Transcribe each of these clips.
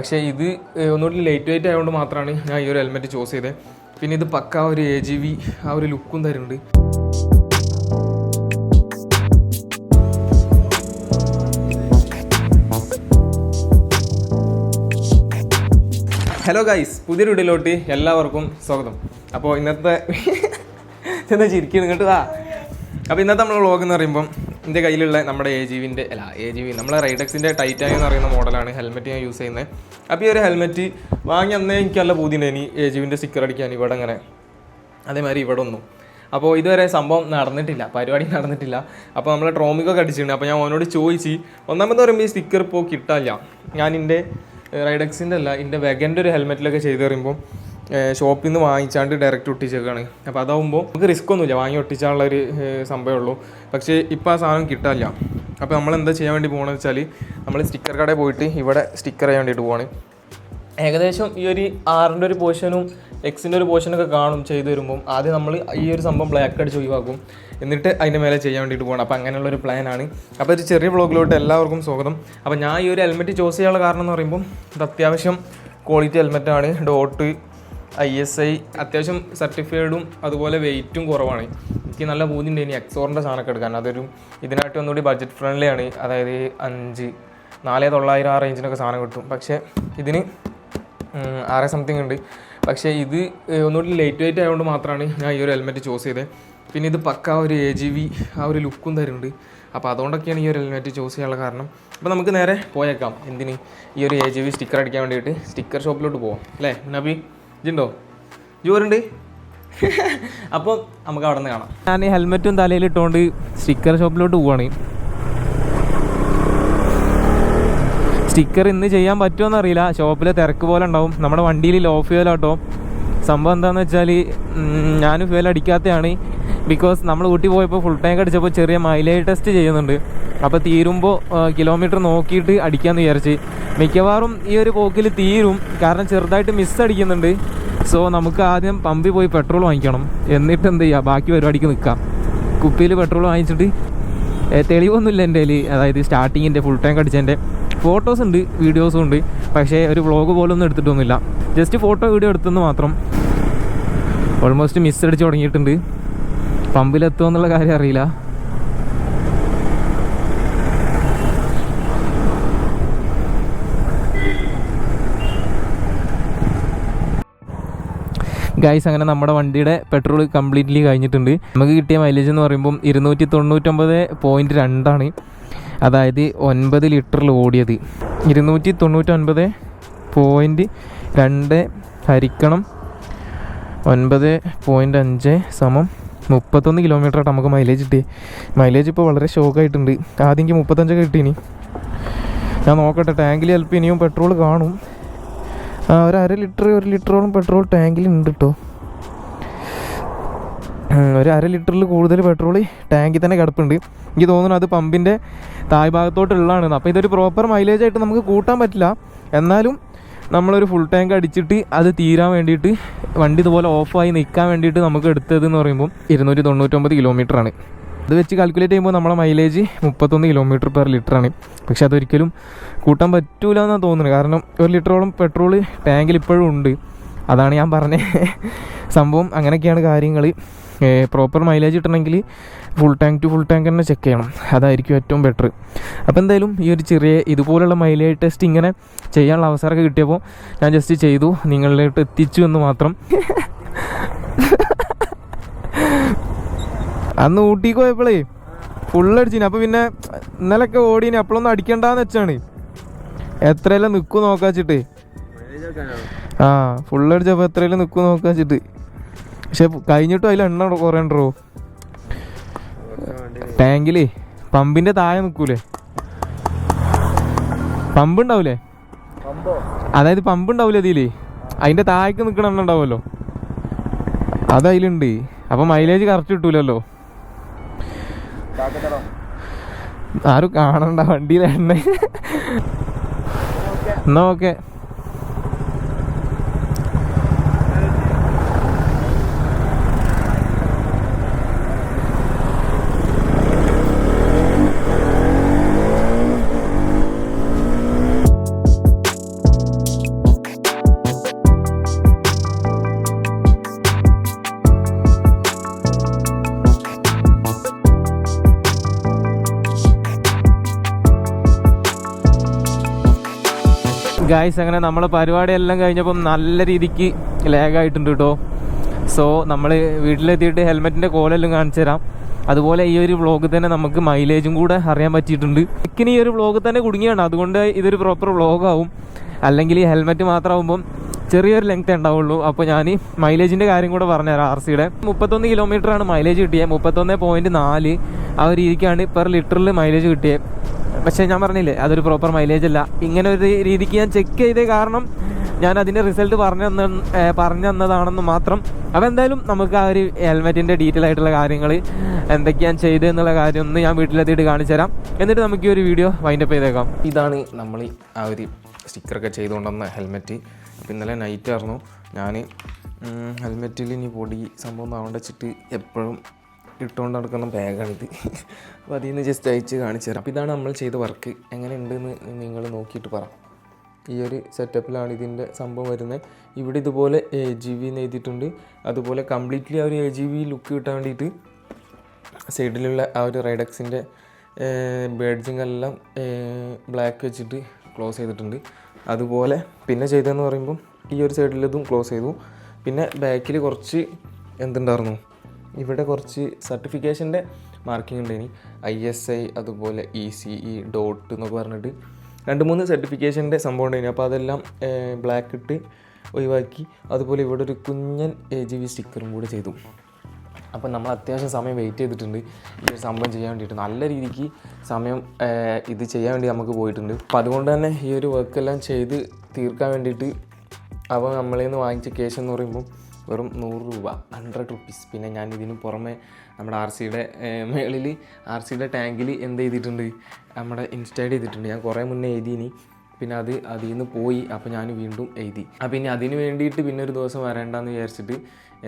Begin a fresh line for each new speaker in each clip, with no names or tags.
പക്ഷേ ഇത് ഒന്നുകൂടി ലൈറ്റ് വെയിറ്റ് ആയതുകൊണ്ട് മാത്രമാണ് ഞാൻ ഈ ഒരു ഹെൽമെറ്റ് ചൂസ് ചെയ്തത്. പിന്നെ ഇത് പക്ക ഒരു AGV ആ ഒരു ലുക്കും തരുന്നുണ്ട്. ഹലോ ഗൈസ്, പുതിയൊരു വീഡിയോയിലോട്ട് എല്ലാവർക്കും സ്വാഗതം. അപ്പോൾ ഇന്നത്തെ ചെന്നാ ചിരിക്കുന്നു കേട്ടോ. അപ്പോൾ ഇന്നത്തെ നമ്മുടെ വ്ളോഗ് എന്ന് പറയുമ്പം എൻ്റെ കയ്യിലുള്ള നമ്മുടെ AGV നമ്മളെ റൈഡക്സിൻ്റെ ടൈറ്റാനിയം എന്ന് പറയുന്ന മോഡലാണ് ഹെൽമെറ്റ് ഞാൻ യൂസ് ചെയ്യുന്നത്. അപ്പോൾ ഈ ഒരു ഹെൽമെറ്റ് വാങ്ങി അന്നേ എനിക്ക് നല്ല പൂതിയുണ്ടായി AGVൻ്റെ സ്റ്റിക്കർ അടിക്കാൻ ഇവിടെ അങ്ങനെ, അതേമാതിരി ഇവിടെ ഒന്നും. അപ്പോൾ ഇതുവരെ സംഭവം നടന്നിട്ടില്ല, പരിപാടി നടന്നിട്ടില്ല. അപ്പോൾ നമ്മൾ ട്രോമിക്കൊക്കെ അടിച്ചിട്ടുണ്ട്. അപ്പോൾ ഞാൻ അവനോട് ചോദിച്ച്, ഒന്നാമത് പറയുമ്പോൾ ഈ സ്റ്റിക്കർ ഇപ്പോൾ കിട്ടാനില്ല. ഞാൻ എൻ്റെ റൈഡക്സിൻ്റെ അല്ല, എൻ്റെ വെഗൻ്റെ ഒരു ഹെൽമെറ്റിലൊക്കെ ചെയ്ത് പറയുമ്പോൾ ഷോപ്പിൽ നിന്ന് വാങ്ങിച്ചാണ്ട് ഡയറക്റ്റ് ഒട്ടിച്ചേക്കാണ്. അപ്പോൾ അതാവുമ്പോൾ നമുക്ക് റിസ്ക് ഒന്നുമില്ല, വാങ്ങി ഒട്ടിച്ചാനുള്ളൊരു സംഭവമേ ഉള്ളൂ. പക്ഷേ ഇപ്പോൾ ആ സാധനം കിട്ടാനില്ല. അപ്പോൾ നമ്മൾ എന്താ ചെയ്യാൻ വേണ്ടി പോകണമെന്ന് വെച്ചാൽ, നമ്മൾ സ്റ്റിക്കർ കടയിൽ പോയിട്ട് ഇവിടെ സ്റ്റിക്കർ ചെയ്യാൻ വേണ്ടിയിട്ട് പോവാണ്. ഏകദേശം ഈ ഒരു 6ൻ്റെ ഒരു പോർഷനും Xൻ്റെ ഒരു പോർഷനൊക്കെ കാണും ചെയ്ത് വരുമ്പം. ആദ്യം നമ്മൾ ഈ ഒരു സംഭവം ബ്ലാക്ക് അടിച്ച് ഒഴിവാക്കും, എന്നിട്ട് അതിൻ്റെ മേലെ ചെയ്യാൻ വേണ്ടിയിട്ട് പോകണം. അപ്പോൾ അങ്ങനെയുള്ളൊരു പ്ലാനാണ്. അപ്പോൾ ഒരു ചെറിയ വ്ളോഗിലോട്ട് എല്ലാവർക്കും സ്വാഗതം. അപ്പോൾ ഞാൻ ഈ ഒരു ഹെൽമെറ്റ് ചൂസ് ചെയ്യാനുള്ള കാരണം എന്ന് പറയുമ്പോൾ, ഇത് അത്യാവശ്യം ക്വാളിറ്റി ഹെൽമെറ്റാണ്. ഡോട്ട് ISI അത്യാവശ്യം സർട്ടിഫൈഡും അതുപോലെ വെയിറ്റും കുറവാണ്. എനിക്ക് നല്ല ബോധ്യമുണ്ട് ഇനി എക്സോറിൻ്റെ സാധനമൊക്കെ എടുക്കാൻ. അതൊരു ഇതിനായിട്ട് ഒന്നുകൂടി ബഡ്ജറ്റ് ഫ്രണ്ട്ലി ആണ്. അതായത് 4,900 ആ റേഞ്ചിനൊക്കെ സാധനം കിട്ടും. പക്ഷേ ഇതിന് 6 സംതിങ് ഉണ്ട്. പക്ഷേ ഇത് ഒന്നുകൂടി ലൈറ്റ് വെയിറ്റ് ആയതുകൊണ്ട് മാത്രമാണ് ഞാൻ ഈ ഒരു ഹെൽമെറ്റ് ചൂസ് ചെയ്തത്. പിന്നെ ഇത് പക്ക ഒരു AGV ആ ഒരു ലുക്കും തരുന്നുണ്ട്. അപ്പോൾ അതുകൊണ്ടൊക്കെയാണ് ഈ ഒരു ഹെൽമെറ്റ് ചൂസ് ചെയ്യാനുള്ള കാരണം. അപ്പോൾ നമുക്ക് നേരെ പോയേക്കാം. എന്തിന് ഈ ഒരു AGV സ്റ്റിക്കർ അടിക്കാൻ വേണ്ടിയിട്ട് സ്റ്റിക്കർ ഷോപ്പിലോട്ട് പോവാം അല്ലേ നബി? ഇതുണ്ടോ? ജോറുണ്ട്. അപ്പോൾ നമുക്ക് അവിടെ നിന്ന് കാണാം. ഞാൻ ഈ ഹെൽമെറ്റും തലയിലിട്ടുകൊണ്ട് സ്റ്റിക്കർ ഷോപ്പിലോട്ട് പോവാണ്. സ്റ്റിക്കർ ഇന്ന് ചെയ്യാൻ പറ്റുമോ അറിയില്ല, ഷോപ്പിലെ തിരക്ക് പോലെ ഉണ്ടാവും. നമ്മുടെ വണ്ടിയിൽ ലോ ഫ്യൂലാട്ടോ. സംഭവം എന്താണെന്ന് വെച്ചാൽ, ഞാൻ ഫ്യൂൽ അടിക്കാത്തതാണ്. ബിക്കോസ് നമ്മൾ ഊട്ടി പോയപ്പോൾ ഫുൾ ടാങ്ക് അടിച്ചപ്പോൾ ചെറിയ മൈലേജ് ടെസ്റ്റ് ചെയ്യുന്നുണ്ട്. അപ്പോൾ തീരുമ്പോൾ കിലോമീറ്റർ നോക്കിയിട്ട് അടിക്കാമെന്ന് വിചാരിച്ച്. മിക്കവാറും ഈ ഒരു പോക്കിൽ തീരും, കാരണം ചെറുതായിട്ട് മിസ് അടിക്കുന്നുണ്ട്. സോ നമുക്ക് ആദ്യം പമ്പിൽ പോയി പെട്രോൾ വാങ്ങിക്കണം, എന്നിട്ട് എന്ത് ചെയ്യുക, ബാക്കി പരിപാടിക്ക് നിൽക്കാം. കുപ്പിയിൽ പെട്രോൾ വാങ്ങിച്ചിട്ട്, തെളിവൊന്നുമില്ല എൻ്റെ കയ്യിൽ, അതായത് സ്റ്റാർട്ടിങ്ങിൻ്റെ ഫുൾ ടാങ്ക് അടിച്ചതിൻ്റെ ഫോട്ടോസ് ഉണ്ട്, വീഡിയോസും ഉണ്ട്. പക്ഷേ ഒരു വ്ളോഗ് പോലും ഒന്നും എടുത്തിട്ടൊന്നുമില്ല, ജസ്റ്റ് ഫോട്ടോ വീഡിയോ എടുത്തെന്ന് മാത്രം. ഓൾമോസ്റ്റ് മിസ് അടിച്ച് തുടങ്ങിയിട്ടുണ്ട്. പമ്പിലെത്തുമോ എന്നുള്ള കാര്യം അറിയില്ല. ഗൈസ്, അങ്ങനെ നമ്മുടെ വണ്ടിയുടെ പെട്രോൾ കംപ്ലീറ്റ്ലി കഴിഞ്ഞിട്ടുണ്ട്. നമുക്ക് കിട്ടിയ മൈലേജ് എന്ന് പറയുമ്പം 299.2 അതായത് 9 ലിറ്ററിൽ ഓടിയത്. 299.2 ഹരിക്കണം 9.5 സമം 31 കിലോമീറ്റർ ആയിട്ട് നമുക്ക് മൈലേജ് കിട്ടി. മൈലേജ് ഇപ്പോൾ വളരെ ഷോക്കായിട്ടുണ്ട്. ആദ്യം എനിക്ക് 35 കിട്ടീനി. ഞാൻ നോക്കട്ടെ, ടാങ്കിൽ ചിലപ്പോൾ ഇനിയും പെട്രോൾ കാണും. ഒരു 1 ലിറ്ററോളം പെട്രോൾ ടാങ്കിലുണ്ട് കേട്ടോ. ഒരു 1/2 ലിറ്ററിൽ കൂടുതൽ പെട്രോൾ ടാങ്കിൽ തന്നെ കിടപ്പുണ്ട്. എനിക്ക് തോന്നുന്നു അത് പമ്പിൻ്റെ താഴ്ഭാഗത്തോട്ടുള്ളതാണ്. അപ്പോൾ ഇതൊരു പ്രോപ്പർ മൈലേജ് ആയിട്ട് നമുക്ക് കൂട്ടാൻ പറ്റില്ല. എന്നാലും നമ്മളൊരു ഫുൾ ടാങ്ക് അടിച്ചിട്ട് അത് തീരാൻ വേണ്ടിയിട്ട്, വണ്ടി ഇതുപോലെ ഓഫായി നിൽക്കാൻ വേണ്ടിയിട്ട് നമുക്ക് എടുത്തതെന്ന് പറയുമ്പോൾ 299 കിലോമീറ്ററാണ്. അത് വെച്ച് കാൽക്കുലേറ്റ് ചെയ്യുമ്പോൾ നമ്മളെ മൈലേജ് 31 കിലോമീറ്റർ പെർ ലിറ്ററാണ്. പക്ഷെ അതൊരിക്കലും കൂട്ടാൻ പറ്റൂല എന്നാണ് തോന്നുന്നത്. കാരണം 1 ലിറ്ററോളം പെട്രോൾ ടാങ്കിൽ ഇപ്പോഴും ഉണ്ട്. അതാണ് ഞാൻ പറഞ്ഞ സംഭവം. അങ്ങനെയൊക്കെയാണ് കാര്യങ്ങൾ. പ്രോപ്പർ മൈലേജ് കിട്ടണമെങ്കിൽ full tank to full tank തന്നെ ചെക്ക് ചെയ്യണം. അതായിരിക്കും ഏറ്റവും ബെറ്റർ. അപ്പോൾ എന്തായാലും ഈ ഒരു ചെറിയ ഇതുപോലുള്ള മൈലേജ് ടെസ്റ്റ് ഇങ്ങനെ ചെയ്യാനുള്ള അവസരമൊക്കെ കിട്ടിയപ്പോൾ ഞാൻ ജസ്റ്റ് ചെയ്തു, നിങ്ങളിലോട്ട് എത്തിച്ചു എന്ന് മാത്രം. അന്ന് ഊട്ടിക്ക് പോയപ്പോഴേ ഫുള്ളടിച്ചിന്. അപ്പോൾ പിന്നെ ഇന്നലൊക്കെ ഓടിന്, അപ്പോഴൊന്നും അടിക്കണ്ടെന്ന് വെച്ചാണ്. എത്രയെല്ലാം നിൽക്കും നോക്കാച്ചിട്ട്. ഫുള്ളടിച്ചപ്പോൾ എത്രയെല്ലാം നിൽക്കും നോക്കാച്ചിട്ട്. പക്ഷെ കഴിഞ്ഞിട്ടും അതിൽ എണ്ണ കുറയണ്ടോ. ടാങ്കിലേ പമ്പിൻ്റെ താഴെ നിൽക്കൂലേ, പമ്പ് ഉണ്ടാവൂലേ, അതായത് പമ്പ് ഉണ്ടാവൂലേ അതിലേ, അതിൻ്റെ താഴേക്ക് നിൽക്കണ എണ്ണ ഉണ്ടാവുമല്ലോ, അതതിലുണ്ട്. അപ്പോൾ മൈലേജ് കറക്റ്റ് കിട്ടൂലല്ലോ. ആരും കാണണ്ട വണ്ടിയിലെ എണ്ണ. എന്നാ ഓക്കെ. ഗായ്സ് അങ്ങനെ നമ്മളെ പരിപാടിയെല്ലാം കഴിഞ്ഞപ്പം നല്ല രീതിക്ക് ലാഗായിട്ടുണ്ട് കേട്ടോ. സോ നമ്മൾ വീട്ടിലെത്തിയിട്ട് ഹെൽമെറ്റിൻ്റെ കോലെല്ലാം കാണിച്ചു തരാം. അതുപോലെ ഈ ഒരു വ്ളോഗ് തന്നെ നമുക്ക് മൈലേജും കൂടെ അറിയാൻ പറ്റിയിട്ടുണ്ട്. എനിക്കിനി ഈ ഒരു വ്ളോഗ് തന്നെ കുടുങ്ങിയാണ്, അതുകൊണ്ട് ഇതൊരു പ്രോപ്പർ വ്ളോഗാവും. അല്ലെങ്കിൽ ഈ ഹെൽമെറ്റ് മാത്രമാകുമ്പം ചെറിയൊരു ലെങ്ത് ഉണ്ടാവുള്ളൂ. അപ്പോൾ ഞാൻ മൈലേജിൻ്റെ കാര്യം കൂടെ പറഞ്ഞുതരാം. RCയുടെ 31 കിലോമീറ്ററാണ് മൈലേജ് കിട്ടിയത്. 31.4 ആ ഒരു രീതിക്കാണ് പെർ ലിറ്ററിൽ മൈലേജ് കിട്ടിയത്. പക്ഷേ ഞാൻ പറഞ്ഞില്ലേ അതൊരു പ്രോപ്പർ മൈലേജ് അല്ല. ഇങ്ങനെ ഒരു രീതിക്ക് ഞാൻ ചെക്ക് ചെയ്തേ കാരണം ഞാൻ അതിൻ്റെ റിസൾട്ട് പറഞ്ഞു തന്നതാണെന്ന് മാത്രം. അപ്പോൾ എന്തായാലും നമുക്ക് ആ ഒരു ഹെൽമെറ്റിൻ്റെ ഡീറ്റെയിൽ ആയിട്ടുള്ള കാര്യങ്ങൾ എന്തൊക്കെയാണ് ചെയ്തതെന്നുള്ള കാര്യം ഒന്ന് ഞാൻ വീട്ടിലെത്തിയിട്ട് കാണിച്ചു തരാം. എന്നിട്ട് നമുക്ക് ഈ ഒരു വീഡിയോ വൈൻഡപ്പ് ചെയ്തേക്കാം. ഇതാണ് നമ്മൾ ആ ഒരു സ്റ്റിക്കറൊക്കെ ചെയ്തുകൊണ്ടുവന്ന ഹെൽമെറ്റ്. അപ്പോൾ ഇന്നലെ നൈറ്റ് ആയിരുന്നു. ഞാൻ ഹെൽമെറ്റിൽ ഇനി പൊടി സംഭവം ആവേണ്ട വെച്ചിട്ട് എപ്പോഴും ഇട്ടുകൊണ്ട് നടക്കുന്ന ബാഗാണിത്. അപ്പോൾ അതിൽ നിന്ന് ജസ്റ്റ് അയച്ച് കാണിച്ചു തരാം. അപ്പോൾ ഇതാണ് നമ്മൾ ചെയ്ത വർക്ക്. എങ്ങനെയുണ്ടെന്ന് നിങ്ങൾ നോക്കിയിട്ട് പറ. ഈ ഒരു സെറ്റപ്പിലാണ് ഇതിൻ്റെ സംഭവം വരുന്നത്. ഇവിടെ ഇതുപോലെ AGV എന്ന് എഴുതിയിട്ടുണ്ട്. അതുപോലെ കംപ്ലീറ്റ്ലി ആ ഒരു AGV ലുക്ക് കിട്ടാൻ വേണ്ടിയിട്ട് സൈഡിലുള്ള ആ ഒരു റൈഡക്സിൻ്റെ ബേഡ്ജിങ് എല്ലാം ബ്ലാക്ക് വെച്ചിട്ട് ക്ലോസ് ചെയ്തിട്ടുണ്ട്. അതുപോലെ പിന്നെ ചെയ്തതെന്ന് പറയുമ്പം ഈ ഒരു സൈഡിലതും ക്ലോസ് ചെയ്തു. പിന്നെ ബാക്കിൽ കുറച്ച് എന്തുണ്ടായിരുന്നു, ഇവിടെ കുറച്ച് സർട്ടിഫിക്കേഷൻ്റെ മാർക്കിംഗ് ഉണ്ട്. ഇനി ISI അതുപോലെ ECE ഡോട്ട് എന്നൊക്കെ പറഞ്ഞിട്ട് 2-3 സർട്ടിഫിക്കേഷൻ്റെ സംഭവം ഉണ്ടായിന്. അപ്പോൾ അതെല്ലാം ബ്ലാക്ക് ഇട്ട് ഒഴിവാക്കി. അതുപോലെ ഇവിടെ ഒരു കുഞ്ഞൻ AGV സ്റ്റിക്കറും കൂടെ ചെയ്തു. അപ്പോൾ നമ്മൾ അത്യാവശ്യം സമയം വെയിറ്റ് ചെയ്തിട്ടുണ്ട് ഈ ഒരു സംഭവം ചെയ്യാൻ വേണ്ടിയിട്ട്. നല്ല രീതിക്ക് സമയം ഇത് ചെയ്യാൻ വേണ്ടി നമുക്ക് പോയിട്ടുണ്ട്. അപ്പോൾ അതുകൊണ്ട് തന്നെ ഈ ഒരു വർക്കെല്ലാം ചെയ്ത് തീർക്കാൻ വേണ്ടിയിട്ട് അവ നമ്മളിൽ നിന്ന് വാങ്ങിച്ച ക്യാഷ് എന്ന് പറയുമ്പോൾ വെറും 100 രൂപ, 100 റുപ്പീസ്. പിന്നെ ഞാൻ ഇതിന് പുറമെ നമ്മുടെ RCയുടെ മേളിൽ RCയുടെ ടാങ്കിൽ എന്ത് ചെയ്തിട്ടുണ്ട്, നമ്മുടെ ഇൻസ്റ്റാൾ ചെയ്തിട്ടുണ്ട്. ഞാൻ കുറേ മുന്നേ എഴുതിയിനി, പിന്നെ അതിൽ നിന്ന് പോയി. അപ്പോൾ ഞാൻ വീണ്ടും എഴുതി. അപ്പോൾ ഇനി അതിന് വേണ്ടിയിട്ട് പിന്നെ ഒരു ദിവസം വരേണ്ടെന്ന് വിചാരിച്ചിട്ട്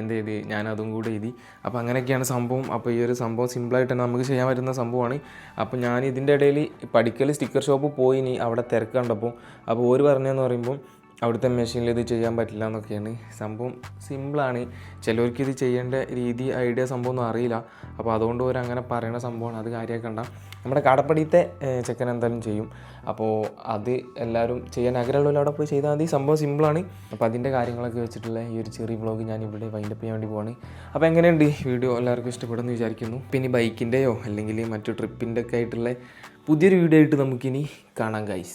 എന്ത് ചെയ്ത് ഞാൻ അതും കൂടെ എഴുതി. അപ്പോൾ അങ്ങനെയൊക്കെയാണ് സംഭവം. അപ്പോൾ ഈ ഒരു സംഭവം സിമ്പിളായിട്ട് തന്നെ നമുക്ക് ചെയ്യാൻ പറ്റുന്ന സംഭവമാണ്. അപ്പോൾ ഞാൻ ഇതിൻ്റെ ഇടയിൽ പഠിക്കൽ സ്റ്റിക്കർ ഷോപ്പ് പോയിനി, അവിടെ തിരക്ക് കണ്ടപ്പോൾ. അപ്പോൾ ഓര് പറഞ്ഞതെന്ന് പറയുമ്പോൾ അവിടുത്തെ മെഷീനിൽ ഇത് ചെയ്യാൻ പറ്റില്ല എന്നൊക്കെയാണ്. സംഭവം സിമ്പിളാണ്. ചിലവർക്ക് ഇത് ചെയ്യേണ്ട രീതി ഐഡിയ സംഭവമൊന്നും അറിയില്ല. അപ്പോൾ അതുകൊണ്ട് ഒരു അങ്ങനെ പറയുന്ന സംഭവമാണ്. അത് കാര്യമാക്കണ്ട. നമ്മുടെ കടപ്പടിയത്തെ ചെക്കൻ എന്തായാലും ചെയ്യും. അപ്പോൾ അത് എല്ലാവരും ചെയ്യാൻ ആഗ്രഹമുള്ളവർ അവിടെ പോയി ചെയ്താൽ മതി. സംഭവം സിമ്പിളാണ്. അപ്പോൾ അതിൻ്റെ കാര്യങ്ങളൊക്കെ വെച്ചിട്ടുള്ള ഈ ഒരു ചെറിയ വ്ളോഗ് ഞാൻ ഇവിടെ വൈൻഡപ്പ് ചെയ്യാൻ വേണ്ടി പോവാണ്. അപ്പോൾ എങ്ങനെയുണ്ട് വീഡിയോ? എല്ലാവർക്കും ഇഷ്ടപ്പെടുമെന്ന് വിചാരിക്കുന്നു. പിന്നെ ബൈക്കിൻ്റെയോ അല്ലെങ്കിൽ മറ്റു ട്രിപ്പിൻ്റെ ഒക്കെ ആയിട്ടുള്ള പുതിയൊരു വീഡിയോ ആയിട്ട് നമുക്കിനി കാണാം ഗൈസ്.